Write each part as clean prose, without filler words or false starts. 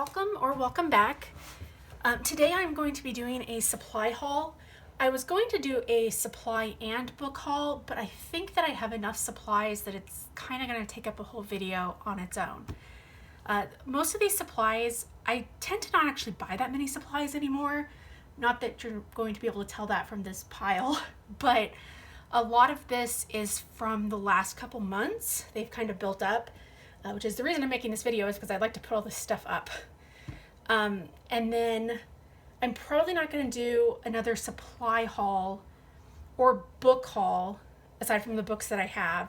welcome back. Today I'm going to be doing a supply haul. I was going to do a supply and book haul, but I think that I have enough supplies that it's kind of going to take up a whole video on its own. Most of these supplies, I tend to not actually buy that many supplies anymore. Not that you're going to be able to tell that from this pile, but a lot of this is from the last couple months. They've kind of built up, which is the reason I'm making this video, is because I'd like to put all this stuff up. And then I'm probably not going to do another supply haul or book haul, aside from the books that I have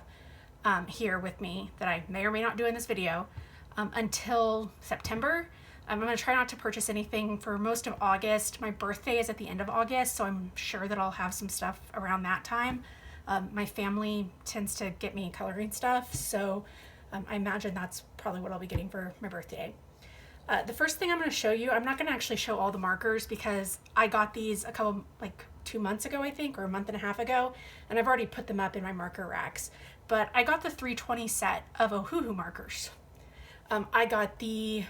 here with me that I may or may not do in this video, until September. I'm going to try not to purchase anything for most of August. My birthday is at the end of August, so I'm sure that I'll have some stuff around that time. My family tends to get me coloring stuff, so I imagine that's probably what I'll be getting for my birthday. The first thing I'm going to show you, I'm not going to actually show all the markers because I got these a couple, like 2 months ago, I think, or a month and a half ago, and I've already put them up in my marker racks. But I got the 320 set of Ohuhu markers. I got the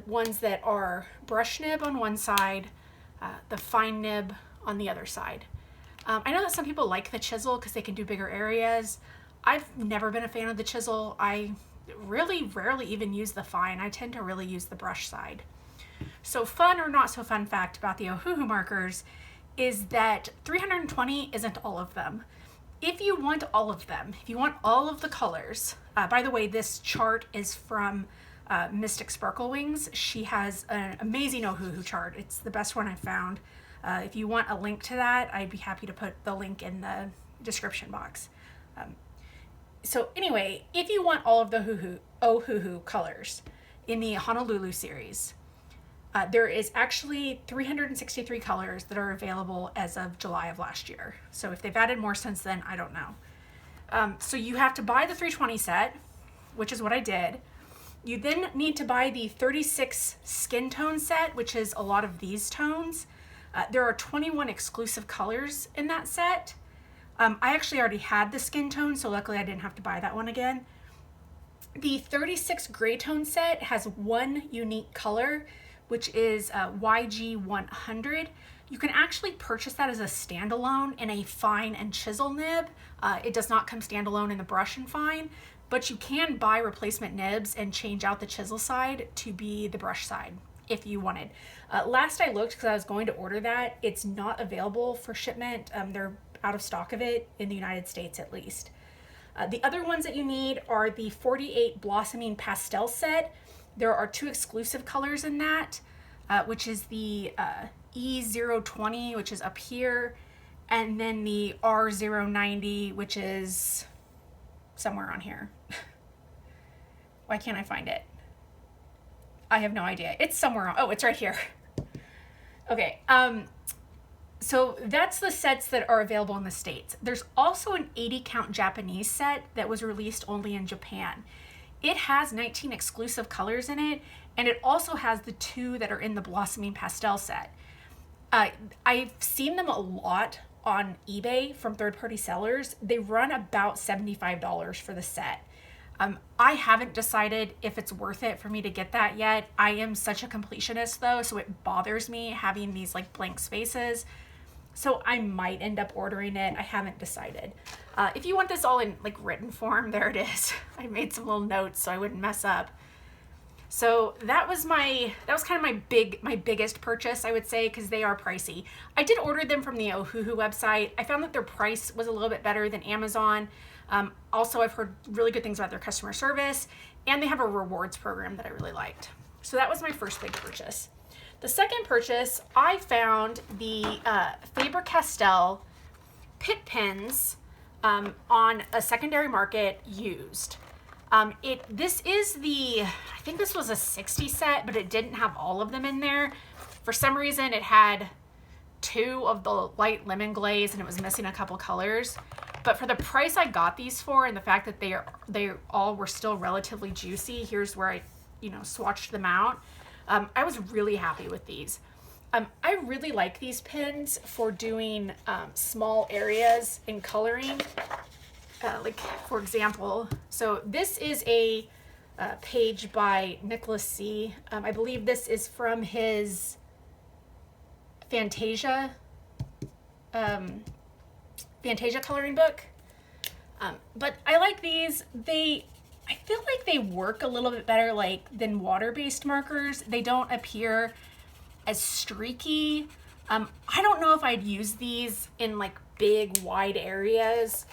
ones that are brush nib on one side, the fine nib on the other side. I know that some people like the chisel because they can do bigger areas. I've never been a fan of the chisel. I really rarely even use the fine. I tend to really use the brush side. So fun or not so fun fact about the Ohuhu markers is that 320 isn't all of them. If you want all of them, if you want all of the colors, by the way, this chart is from Mystic Sparkle Wings. She has an amazing Ohuhu chart. It's the best one I've found. If you want a link to that, I'd be happy to put the link in the description box. So anyway, if you want all of the Ohuhu colors in the Honolulu series, there is actually 363 colors that are available as of July of last year. So if they've added more since then, I don't know. So you have to buy the 320 set, which is what I did. You then need to buy the 36 skin tone set, which is a lot of these tones. There are 21 exclusive colors in that set. I actually already had the skin tone, so luckily I didn't have to buy that one again. The 36 gray tone set has one unique color, which is YG100. You can actually purchase that as a standalone in a fine and chisel nib. It does not come standalone in the brush and fine, but you can buy replacement nibs and change out the chisel side to be the brush side if you wanted. Last I looked, because I was going to order that, it's not available for shipment. They're out of stock of it in the United States at least. The other ones that you need are the 48 Blossoming Pastel set. There are 2 exclusive colors in that, which is the E020, which is up here, and then the R090, which is somewhere on here. Why can't I find it? I have no idea. It's somewhere on, oh, it's right here. Okay, so that's the sets that are available in the States. There's also an 80 count Japanese set that was released only in Japan. It has 19 exclusive colors in it, and it also has the 2 that are in the Blossoming Pastel set. I've seen them a lot on eBay from third-party sellers. They run about $75 for the set. I haven't decided if it's worth it for me to get that yet. I am such a completionist though, so it bothers me having these like blank spaces. So I might end up ordering it. I haven't decided. If you want this all in like written form, there it is. I made some little notes so I wouldn't mess up. So that was kind of my biggest purchase, I would say, because they are pricey. I did order them from the Ohuhu website. I found that their price was a little bit better than Amazon. Also, I've heard really good things about their customer service, and they have a rewards program that I really liked. So that was my first big purchase. The second purchase, I found the Faber-Castell pit pens on a secondary market used. This is I think this was a 60 set, but it didn't have all of them in there. For some reason, it had 2 of the light lemon glaze and it was missing a couple colors. But for the price I got these for, and the fact that they all were still relatively juicy, here's where I, swatched them out. I was really happy with these. I really like these pens for doing small areas in coloring. Like for example, so this is a page by Nicholas C. I believe this is from his Fantasia coloring book. But I like these. I feel like they work a little bit better than water-based markers. They don't appear as streaky. I don't know if I'd use these in big wide areas.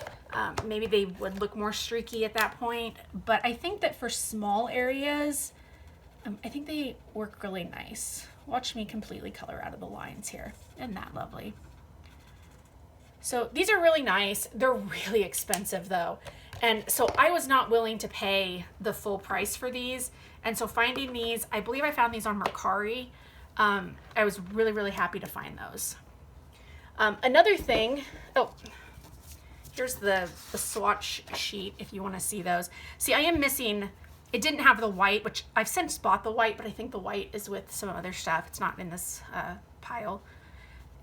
Maybe they would look more streaky at that point, but I think that for small areas, I think they work really nice. Watch me completely color out of the lines here. Isn't that lovely? So these are really nice. They're really expensive though. And so I was not willing to pay the full price for these. And so finding these, I believe I found these on Mercari. I was really, really happy to find those. Another thing, oh, here's the swatch sheet if you want to see those. See, I am missing, it didn't have the white, which I've since bought the white, but I think the white is with some other stuff. It's not in this pile.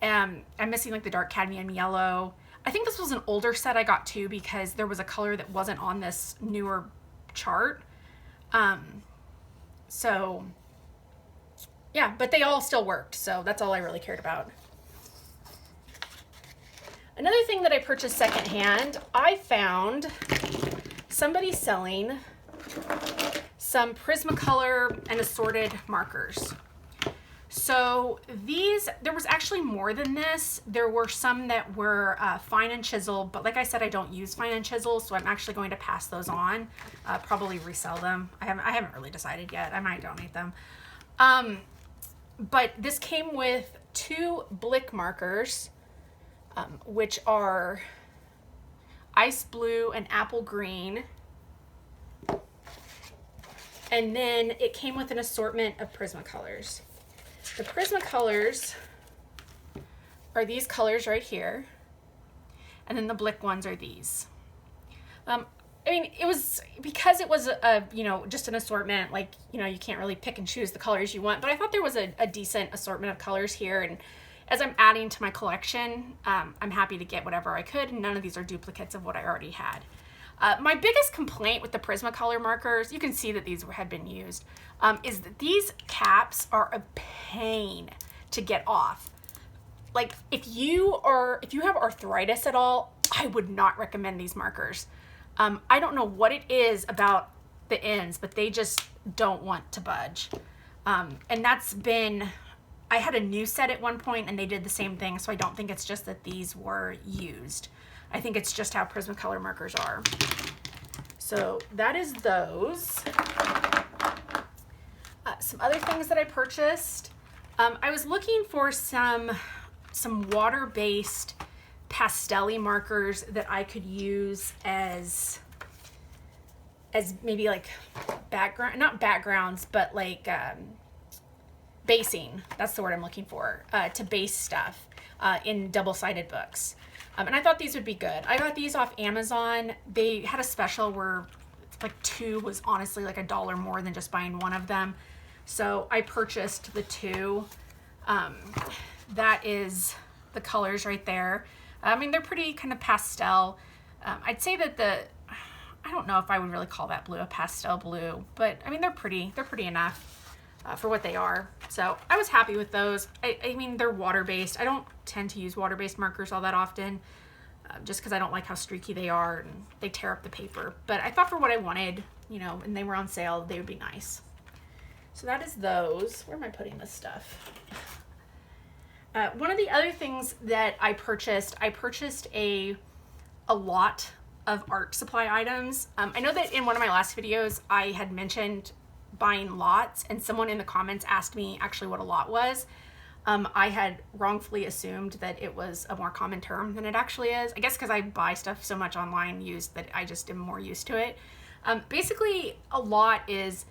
I'm missing the dark cadmium yellow. I think this was an older set I got too because there was a color that wasn't on this newer chart. So yeah, but they all still worked, so that's all I really cared about. Another thing that I purchased secondhand, I found somebody selling some Prismacolor and assorted markers. So these, there was actually more than this. There were some that were fine and chisel, but like I said, I don't use fine and chisel, so I'm actually going to pass those on, probably resell them. I haven't really decided yet. I might donate them. But this came with 2 Blick markers, which are ice blue and apple green. And then it came with an assortment of Prismacolors. The Prismacolors are these colors right here. And then the Blick ones are these. I mean, it was, because it was just an assortment, you can't really pick and choose the colors you want, but I thought there was a decent assortment of colors here. And as I'm adding to my collection, I'm happy to get whatever I could, and none of these are duplicates of what I already had. My biggest complaint with the Prismacolor markers, you can see that these had been used, is that these caps are a pain to get off. If you have arthritis at all, I would not recommend these markers. I don't know what it is about the ends, but they just don't want to budge. And that's been, I had a new set at one point and they did the same thing, so I don't think it's just that these were used. I think it's just how Prismacolor markers are. So that is those. Some other things that I purchased. I was looking for some water-based pastel-y markers that I could use as maybe background, not backgrounds, but basing. That's the word I'm looking for, to base stuff in double-sided books. And I thought these would be good. I got these off Amazon. They had a special where 2 was honestly $1 more than just buying one of them. So I purchased the 2. That is the colors right there. I mean, they're pretty kind of pastel. I'd say that I don't know if I would really call that blue a pastel blue, but I mean, they're pretty enough for what they are. So I was happy with those. I mean, they're water-based. I don't tend to use water-based markers all that often, just because I don't like how streaky they are and they tear up the paper. But I thought for what I wanted, and they were on sale, they would be nice. So that is those. Where am I putting this stuff? One of the other things that I purchased a lot of art supply items. I know that in one of my last videos, I had mentioned buying lots, and someone in the comments asked me actually what a lot was. I had wrongfully assumed that it was a more common term than it actually is. I guess because I buy stuff so much online used that I just am more used to it. Basically, a lot is,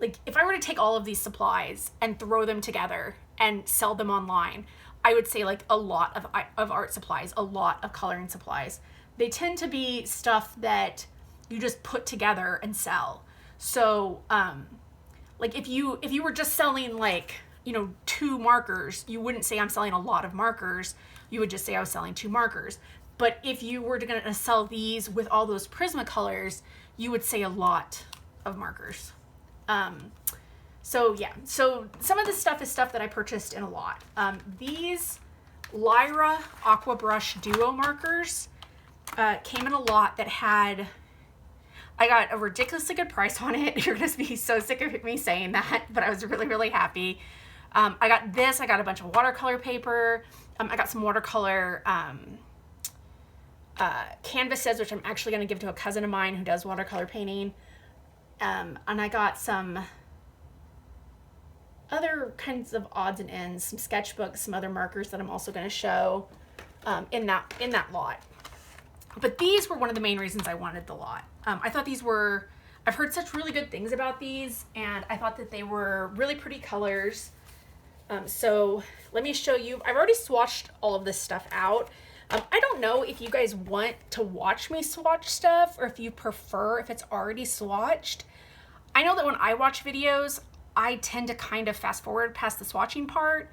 if I were to take all of these supplies and throw them together and sell them online, I would say a lot of art supplies, a lot of coloring supplies. They tend to be stuff that you just put together and sell. So, if you were just selling 2 markers, you wouldn't say I'm selling a lot of markers. You would just say I was selling 2 markers. But if you were going to sell these with all those Prismacolors, you would say a lot of markers. So yeah, so some of this stuff is stuff that I purchased in a lot. These Lyra Aqua Brush Duo markers came in a lot that had, I got a ridiculously good price on it. You're gonna be so sick of me saying that, but I was really, really happy. I got this, I got a bunch of watercolor paper. I got some watercolor canvases, which I'm actually gonna give to a cousin of mine who does watercolor painting. And I got some other kinds of odds and ends, some sketchbooks, some other markers that I'm also going to show in that lot. But these were one of the main reasons I wanted the lot. I thought these were, I've heard such really good things about these, and I thought that they were really pretty colors. So let me show you. I've already swatched all of this stuff out. I don't know if you guys want to watch me swatch stuff or if you prefer if it's already swatched. I know that when I watch videos, I tend to kind of fast forward past the swatching part,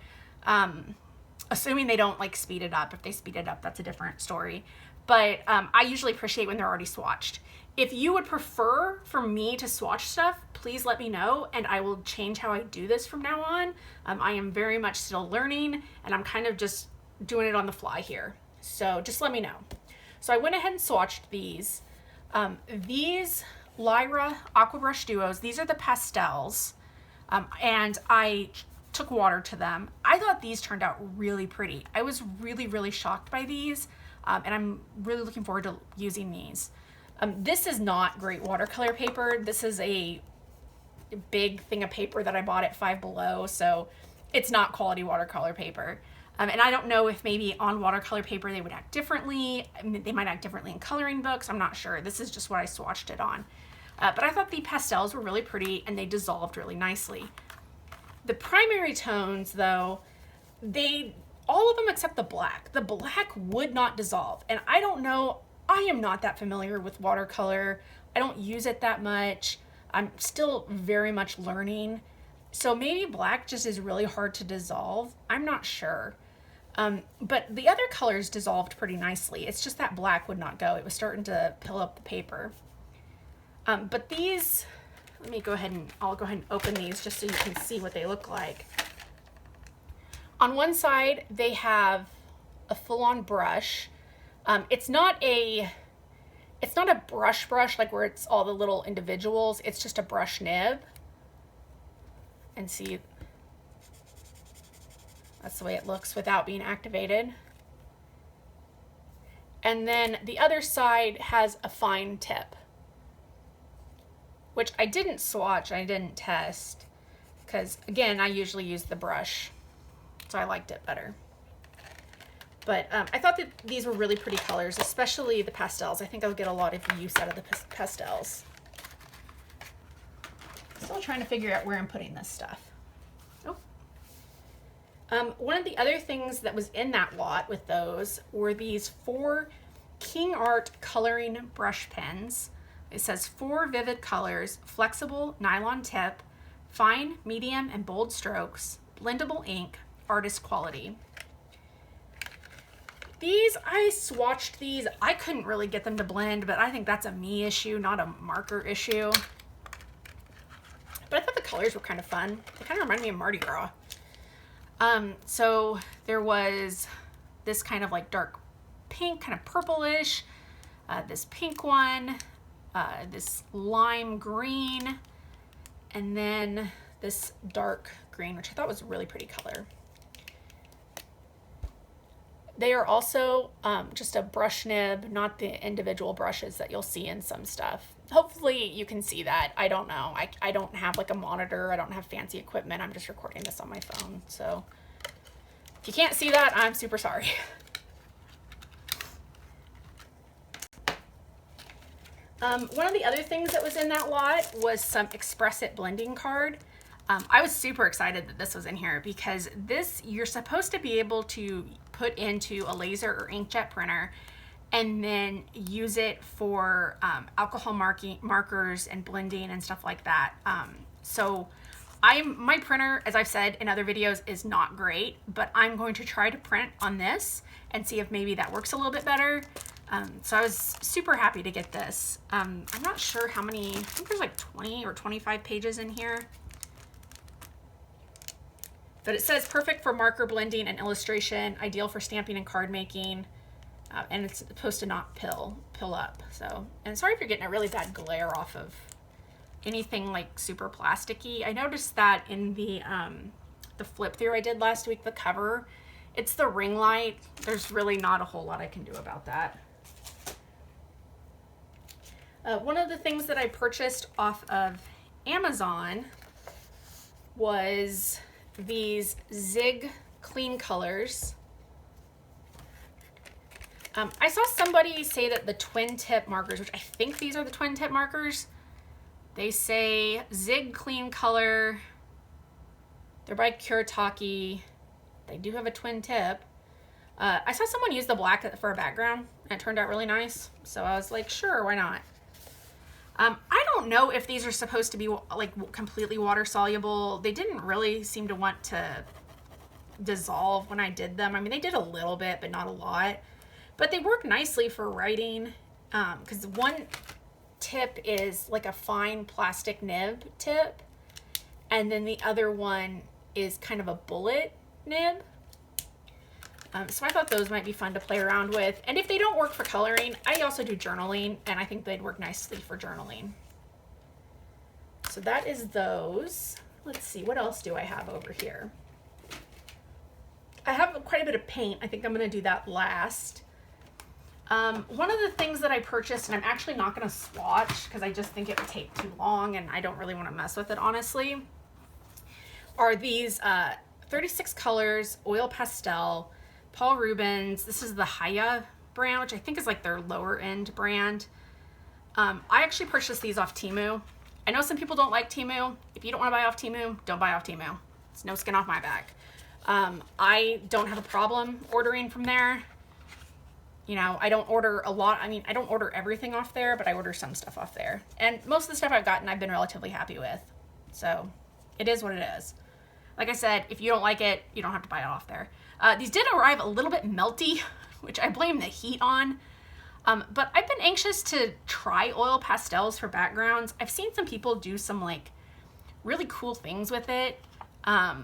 assuming they don't like speed it up. If they speed it up, that's a different story. But I usually appreciate when they're already swatched. If you would prefer for me to swatch stuff, please let me know and I will change how I do this from now on. I am very much still learning and I'm kind of just doing it on the fly here. So just let me know. So I went ahead and swatched these. These Lyra Aqua Brush Duos, these are the pastels. And I took water to them. I thought these turned out really pretty. I was really, really shocked by these, and I'm really looking forward to using these. This is not great watercolor paper. This is a big thing of paper that I bought at Five Below, so it's not quality watercolor paper. And I don't know if maybe on watercolor paper they would act differently. I mean, they might act differently in coloring books. I'm not sure. This is just what I swatched it on. But I thought the pastels were really pretty and they dissolved really nicely. The primary tones though, all of them except the black would not dissolve. And I don't know, I am not that familiar with watercolor. I don't use it that much. I'm still very much learning. So maybe black just is really hard to dissolve. I'm not sure. But the other colors dissolved pretty nicely. It's just that black would not go. It was starting to pill up the paper. But these, I'll go ahead and open these just so you can see what they look like. On one side, they have a full-on brush. It's not a brush like where it's all the little individuals. It's just a brush nib. And see, that's the way it looks without being activated. And then the other side has a fine tip, which I didn't swatch, I didn't test, because again, I usually use the brush, so I liked it better. But I thought that these were really pretty colors, especially the pastels. I think I'll get a lot of use out of the pastels. Still trying to figure out where I'm putting this stuff. Oh. One of the other things that was in that lot with those were these 4 King Art coloring brush pens. It says 4 vivid colors, flexible nylon tip, fine, medium, and bold strokes, blendable ink, artist quality. These, I swatched these. I couldn't really get them to blend, but I think that's a me issue, not a marker issue. But I thought the colors were kind of fun. They kind of remind me of Mardi Gras. So there was this kind of like dark pink, kind of purplish, this pink one, this lime green, and then this dark green, which I thought was a really pretty color. They are also just a brush nib, not the individual brushes that you'll see in some stuff. Hopefully you can see that. I don't know. I don't have like a monitor. I don't have fancy equipment. I'm just recording this on my phone. So if you can't see that, I'm super sorry. One of the other things that was in that lot was some Express It blending card. I was super excited that this was in here because this, you're supposed to be able to put into a laser or inkjet printer and then use it for alcohol markers and blending and stuff like that. So my printer, as I've said in other videos, is not great, but I'm going to try to print on this and see if maybe that works a little bit better. So I was super happy to get this. I'm not sure how many, I think there's like 20 or 25 pages in here. But it says perfect for marker blending and illustration, ideal for stamping and card making, and it's supposed to not pill up. So, and sorry if you're getting a really bad glare off of anything like super plasticky. I noticed that in the flip through I did last week, the cover, it's the ring light. There's really not a whole lot I can do about that. One of the things that I purchased off of Amazon was these Zig Clean Colors. I saw somebody say that the twin tip markers, which I think these are the twin tip markers, they say Zig Clean Color. They're by Kuretake. They do have a twin tip. I saw someone use the black for a background and it turned out really nice. So I was like, sure, why not? I don't know if these are supposed to be like completely water soluble. They didn't really seem to want to dissolve when I did them. I mean, they did a little bit, but not a lot. But they work nicely for writing because one tip is like a fine plastic nib tip, and then the other one is kind of a bullet nib. So I thought those might be fun to play around with. And if they don't work for coloring, I also do journaling, and I think they'd work nicely for journaling. So that is those. Let's see, what else do I have over here? I have quite a bit of paint. I think I'm gonna do that last. One of the things that I purchased, and I'm actually not gonna swatch because I just think it would take too long and I don't really wanna mess with it, honestly, are these 36 colors, oil pastel, Paul Rubens. This is the Haya brand, which I think is like their lower end brand. I actually purchased these off Temu. I know some people don't like Temu. If you don't want to buy off Temu, don't buy off Temu. It's no skin off my back. I don't have a problem ordering from there. You know, I don't order a lot. I mean, I don't order everything off there, but I order some stuff off there. And most of the stuff I've gotten, I've been relatively happy with. So it is what it is. Like I said, if you don't like it, you don't have to buy it off there. These did arrive a little bit melty, which I blame the heat on. But I've been anxious to try oil pastels for backgrounds. I've seen some people do some like really cool things with it. There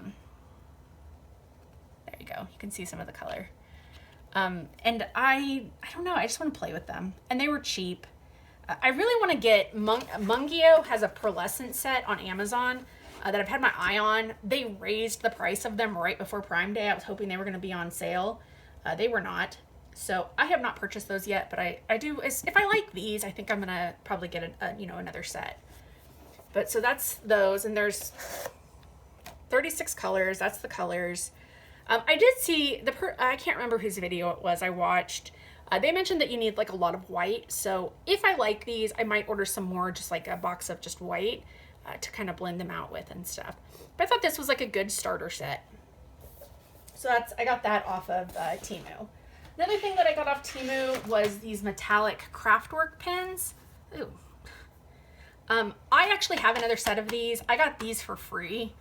you go. You can see some of the color. And I don't know, I just want to play with them. And they were cheap. I really want to get, Mungio has a pearlescent set on Amazon that I've had my eye on. They raised the price of them right before Prime Day. I was hoping they were going to be on sale. They were not. So I have not purchased those yet, but I do, if I like these, I think I'm going to probably get another set. But so that's those, and there's 36 colors. That's the colors. I did see I can't remember whose video it was I watched. They mentioned that you need like a lot of white. So if I like these, I might order some more, just like a box of just white to kind of blend them out with and stuff. But I thought this was like a good starter set. So I got that off of Temu. Another thing that I got off Temu was these metallic craftwork pens. Ooh. I actually have another set of these. I got these for free.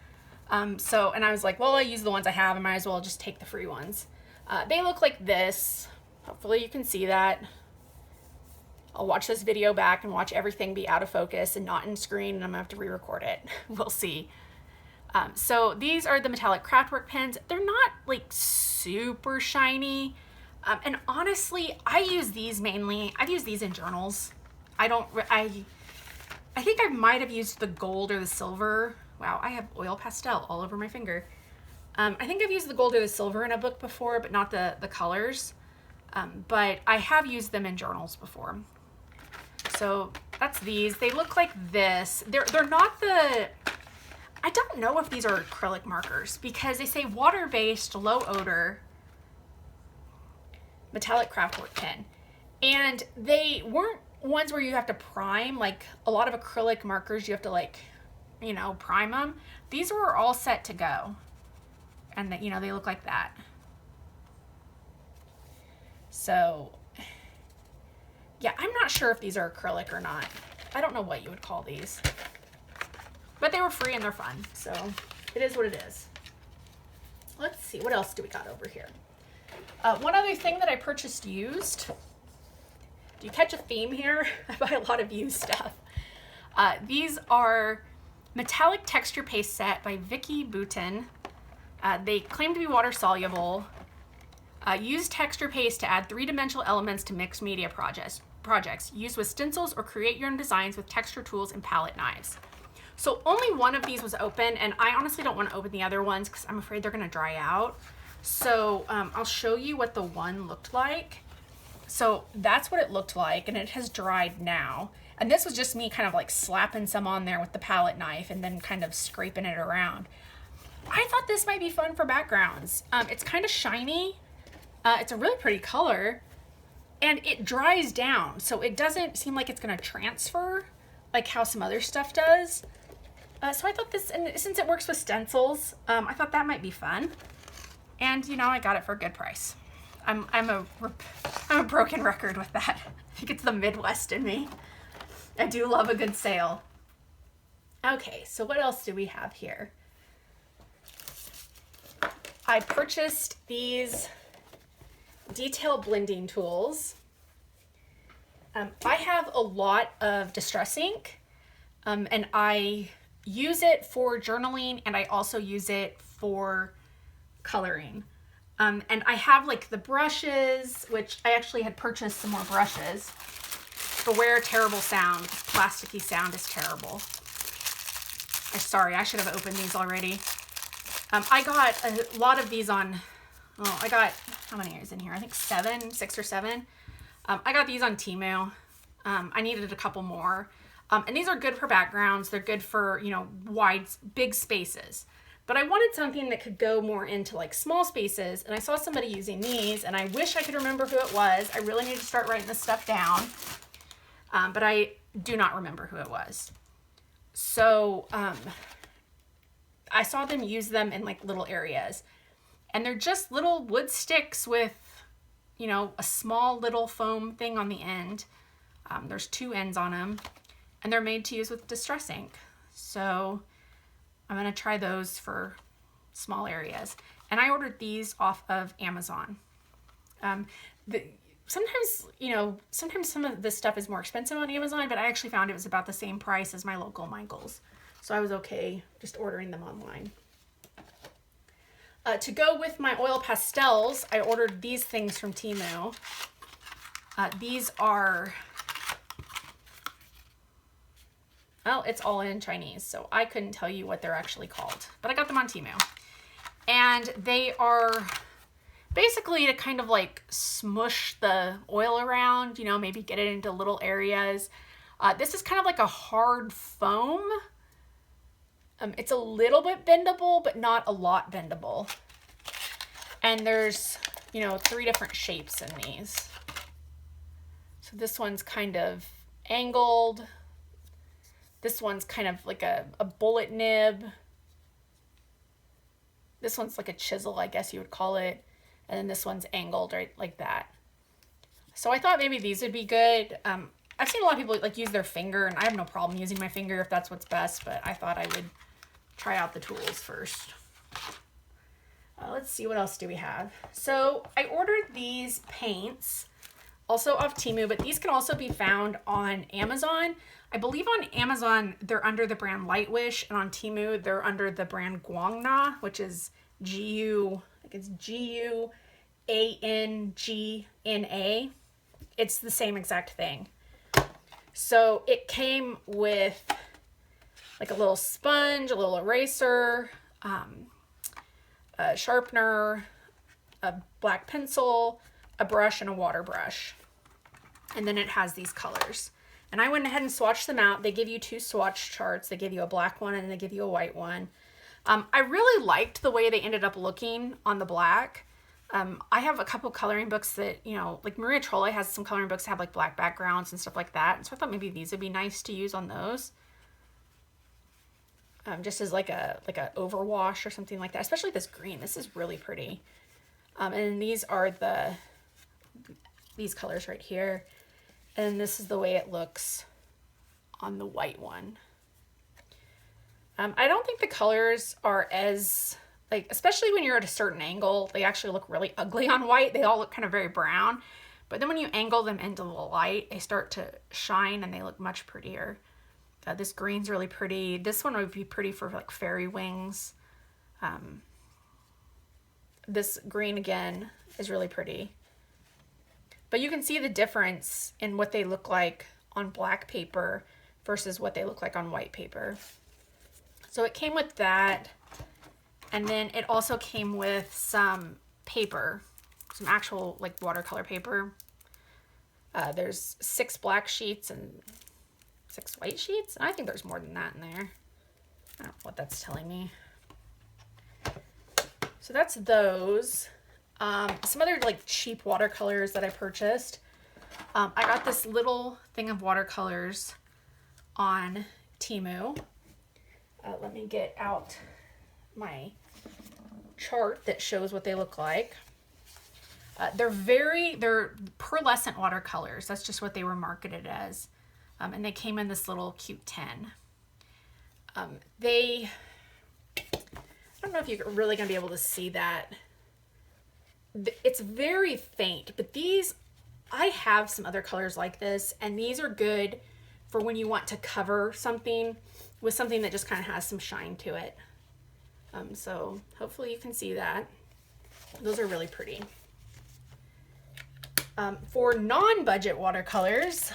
And I was like, well, I use the ones I have. I might as well just take the free ones. They look like this. Hopefully you can see that. I'll watch this video back and watch everything be out of focus and not in screen, and I'm gonna have to re-record it. We'll see. So these are the metallic craftwork pens. They're not like super shiny. And honestly, I use these mainly. I've used these in journals. I think I might have used the gold or the silver. Wow, I have oil pastel all over my finger. I think I've used the gold or the silver in a book before, but not the colors. But I have used them in journals before. So that's these. They look like this. They're not the, I don't know if these are acrylic markers because they say water-based, low odor, metallic craftwork pen. And they weren't ones where you have to prime, like a lot of acrylic markers, you have to like, prime them. These were all set to go. And they look like that. So yeah, I'm not sure if these are acrylic or not. I don't know what you would call these. But they were free and they're fun. So it is what it is. Let's see, what else do we got over here? One other thing that I purchased used Do you catch a theme here? I buy a lot of used stuff. These are Metallic Texture Paste Set by Vicky Boutin. They claim to be water soluble. Use texture paste to add three-dimensional elements to mixed media projects. Use with stencils or create your own designs with texture tools and palette knives. So only one of these was open, and I honestly don't want to open the other ones because I'm afraid they're going to dry out. So I'll show you what the one looked like. So that's what it looked like, and it has dried now. And this was just me kind of like slapping some on there with the palette knife and then kind of scraping it around. I thought this might be fun for backgrounds. It's kind of shiny. It's a really pretty color, and it dries down, so it doesn't seem like it's going to transfer like how some other stuff does. So I thought this, and since it works with stencils, I thought that might be fun. And you know, I got it for a good price. I'm a broken record with that. I think it's the Midwest in me. I do love a good sale. Okay, so what else do we have here? I purchased these detail blending tools. I have a lot of distress ink, and I use it for journaling, and I also use it for coloring. And I have like the brushes, which I actually had purchased some more brushes. Beware terrible sound. Plasticky sound is terrible. Sorry, I should have opened these already. I got a lot of these on, I got, how many is in here? I think 6 or 7. I got these on Temu. I needed a couple more. And these are good for backgrounds. They're good for, you know, big spaces. But I wanted something that could go more into like small spaces. And I saw somebody using these, and I wish I could remember who it was. I really need to start writing this stuff down. But I do not remember who it was. So I saw them use them in like little areas. And they're just little wood sticks with, you know, a small little foam thing on the end. There's 2 ends on them. And they're made to use with distress ink. So I'm going to try those for small areas. And I ordered these off of Amazon. Sometimes, you know, sometimes some of this stuff is more expensive on Amazon, but I actually found it was about the same price as my local Michaels. So I was okay just ordering them online. To go with my oil pastels, I ordered these things from Temu. These are, well, it's all in Chinese, so I couldn't tell you what they're actually called, but I got them on Temu. And they are basically to kind of like smush the oil around, you know, maybe get it into little areas. This is kind of like a hard foam. It's a little bit bendable, but not a lot bendable. And there's, you know, 3 different shapes in these. So this one's kind of angled. This one's kind of like a bullet nib. This one's like a chisel, I guess you would call it. And then this one's angled right like that. So I thought maybe these would be good. I've seen a lot of people like use their finger, and I have no problem using my finger if that's what's best, but I thought I would try out the tools first. Let's see, what else do we have? So I ordered these paints also off Temu, but these can also be found on Amazon. I believe on Amazon they're under the brand Lightwish, and on Temu they're under the brand Guangna, which is G-U, I think it's G-U-A-N-G-N-A. It's the same exact thing. So it came with like a little sponge, a little eraser, a sharpener, a black pencil, a brush, and a water brush. And then it has these colors. And I went ahead and swatched them out. They give you 2 swatch charts. They give you a black one and they give you a white one. I really liked the way they ended up looking on the black. I have a couple coloring books that, you know, like Maria Trolle has some coloring books that have like black backgrounds and stuff like that. And so I thought maybe these would be nice to use on those. Just as like a overwash or something like that. Especially this green. This is really pretty. And these are these colors right here. And this is the way it looks on the white one. I don't think the colors are as, like, especially when you're at a certain angle, they actually look really ugly on white. They all look kind of very brown. But then when you angle them into the light, they start to shine and they look much prettier. This green's really pretty. This one would be pretty for like fairy wings. This green again is really pretty. But you can see the difference in what they look like on black paper versus what they look like on white paper. So it came with that. And then it also came with some paper, some actual like watercolor paper. There's 6 black sheets and 6 white sheets. I think there's more than that in there. I don't know what that's telling me. So that's those. Some other like cheap watercolors that I purchased. I got this little thing of watercolors on Temu. Let me get out my chart that shows what they look like. They're pearlescent watercolors. That's just what they were marketed as. And they came in this little cute tin. I don't know if you're really going to be able to see that. It's very faint, but these, I have some other colors like this, and these are good for when you want to cover something with something that just kind of has some shine to it. So hopefully you can see that. Those are really pretty. For non-budget watercolors,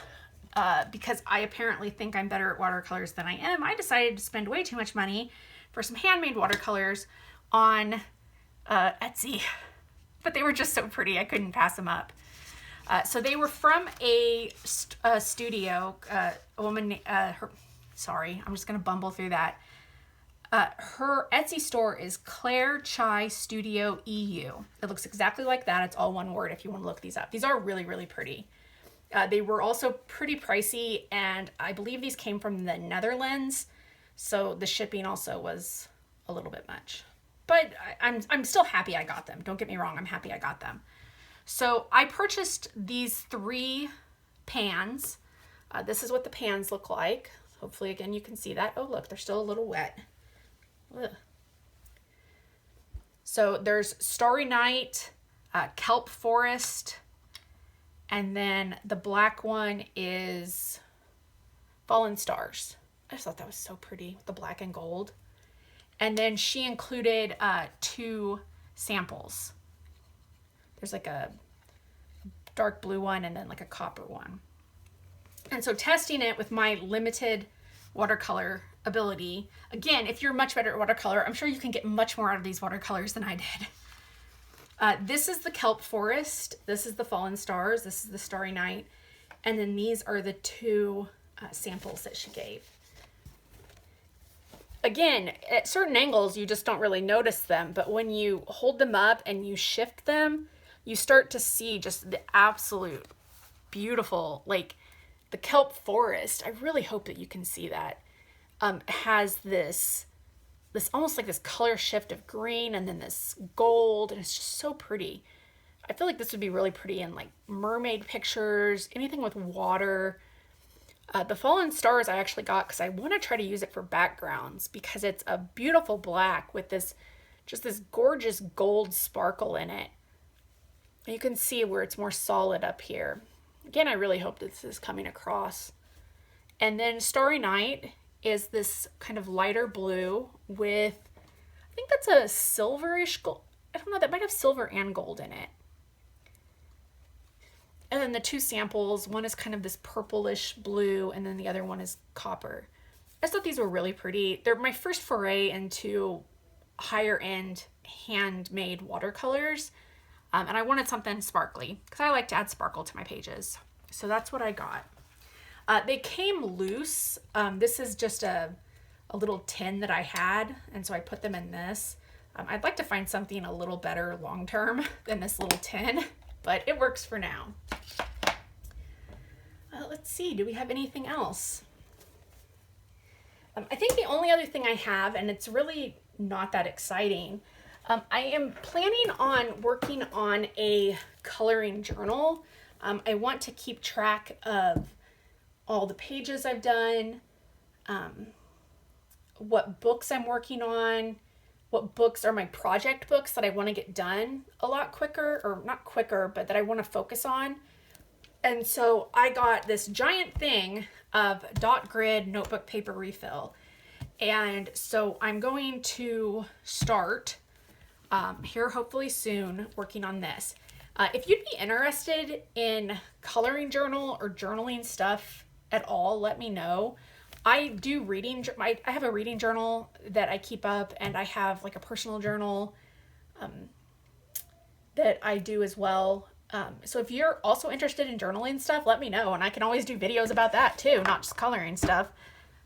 because I apparently think I'm better at watercolors than I am, I decided to spend way too much money for some handmade watercolors on Etsy. But they were just so pretty, I couldn't pass them up. So they were from a studio, a woman, sorry, I'm just gonna bumble through that. Her Etsy store is Claire Chai Studio EU. It looks exactly like that. It's all one word if you want to look these up. These are really, really pretty. They were also pretty pricey, and I believe these came from the Netherlands, so the shipping also was a little bit much. But I'm still happy I got them. Don't get me wrong, I'm happy I got them. So I purchased these 3 pans. This is what the pans look like. Hopefully, again, you can see that. Oh, look, they're still a little wet. Ugh. So there's Starry Night, Kelp Forest, and then the black one is Fallen Stars. I just thought that was so pretty with the black and gold. And then she included 2 samples. There's like a dark blue one and then like a copper one. And so testing it with my limited watercolor ability, again, if you're much better at watercolor, I'm sure you can get much more out of these watercolors than I did. This is the Kelp Forest, this is the Fallen Stars, this is the Starry Night, and then these are the 2 samples that she gave. Again, at certain angles, you just don't really notice them, but when you hold them up and you shift them, you start to see just the absolute beautiful, like the Kelp Forest. I really hope that you can see that. Has this almost like this color shift of green and then this gold, and it's just so pretty. I feel like this would be really pretty in like mermaid pictures, anything with water. The Fallen Stars I actually got because I want to try to use it for backgrounds because it's a beautiful black with this gorgeous gold sparkle in it. And you can see where it's more solid up here. Again, I really hope this is coming across. And then Starry Night is this kind of lighter blue with, I think that's a silverish gold. I don't know, that might have silver and gold in it. And then the 2 samples, one is kind of this purplish blue, and then the other one is copper. I just thought these were really pretty. They're my first foray into higher end handmade watercolors. And I wanted something sparkly because I like to add sparkle to my pages. So that's what I got. They came loose. This is just a little tin that I had, and so I put them in this. I'd like to find something a little better long-term than this little tin, but it works for now. Let's see, do we have anything else? I think the only other thing I have, and it's really not that exciting, I am planning on working on a coloring journal. I want to keep track of all the pages I've done, what books I'm working on, what books are my project books that I want to get done a lot quicker, or not quicker, but that I want to focus on. And so I got this giant thing of dot grid notebook paper refill. And so I'm going to start here hopefully soon working on this. If you'd be interested in coloring journal or journaling stuff at all, let me know. I do reading, I have a reading journal that I keep up, and I have like a personal journal that I do as well. So if you're also interested in journaling stuff, let me know, and I can always do videos about that too, not just coloring stuff.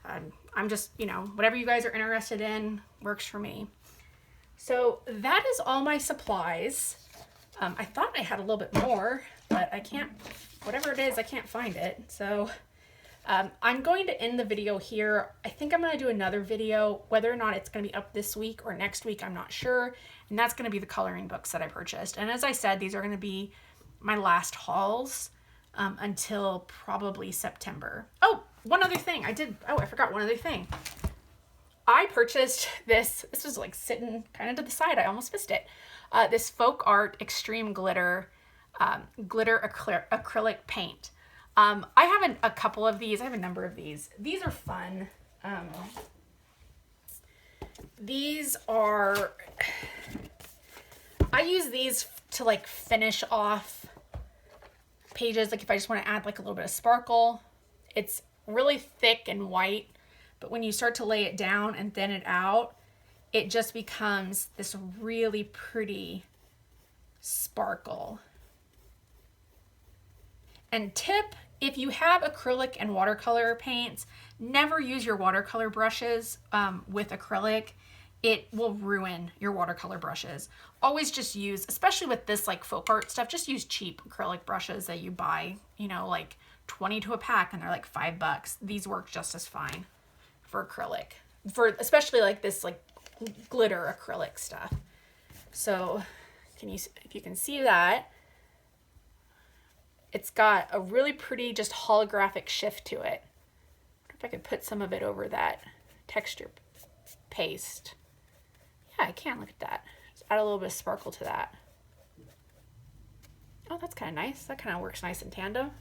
I'm just, you know, whatever you guys are interested in works for me. So that is all my supplies. I thought I had a little bit more, but I can't, whatever it is, I can't find it. So I'm going to end the video here. I think I'm going to do another video, whether or not it's going to be up this week or next week, I'm not sure. And that's going to be the coloring books that I purchased. And as I said, these are going to be my last hauls until probably September. Oh, one other thing. I forgot one other thing. I purchased this was like sitting kind of to the side. I almost missed it. This Folk Art Extreme Glitter acrylic paint. I have a couple of these. I have a number of these. These are fun. These are, I use these to like finish off pages. Like if I just want to add like a little bit of sparkle. It's really thick and white, but when you start to lay it down and thin it out, it just becomes this really pretty sparkle. And tip, if you have acrylic and watercolor paints, never use your watercolor brushes with acrylic. It will ruin your watercolor brushes. Always just use, especially with this like folk art stuff, just use cheap acrylic brushes that you buy, you know, like 20 to a pack, and they're like $5. These work just as fine for acrylic, for especially like this like glitter acrylic stuff. So if you can see that, it's got a really pretty just holographic shift to it. I wonder if I could put some of it over that texture paste. Yeah, I can. Look at that. Just add a little bit of sparkle to that. Oh, that's kind of nice. That kind of works nice in tandem.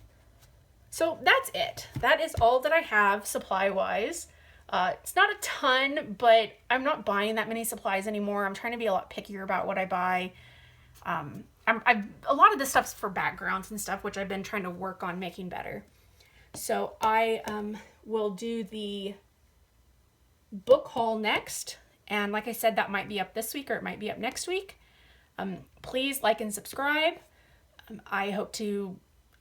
So that's it. That is all that I have supply-wise. It's not a ton, but I'm not buying that many supplies anymore. I'm trying to be a lot pickier about what I buy. A lot of this stuff's for backgrounds and stuff, which I've been trying to work on making better. So I will do the book haul next. And like I said, that might be up this week or it might be up next week. Please like and subscribe. I hope to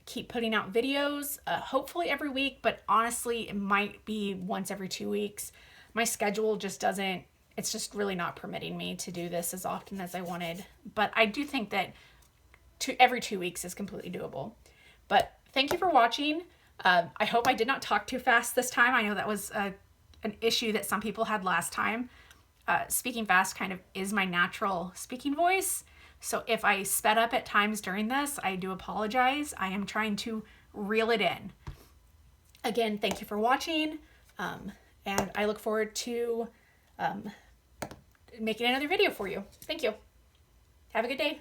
keep putting out videos, hopefully every week, but honestly, it might be once every 2 weeks. My schedule just doesn't, it's just really not permitting me to do this as often as I wanted. But I do think that every 2 weeks is completely doable. But thank you for watching. I hope I did not talk too fast this time. I know that was an issue that some people had last time. Speaking fast kind of is my natural speaking voice. So if I sped up at times during this, I do apologize. I am trying to reel it in. Again, thank you for watching. And I look forward to making another video for you. Thank you. Have a good day.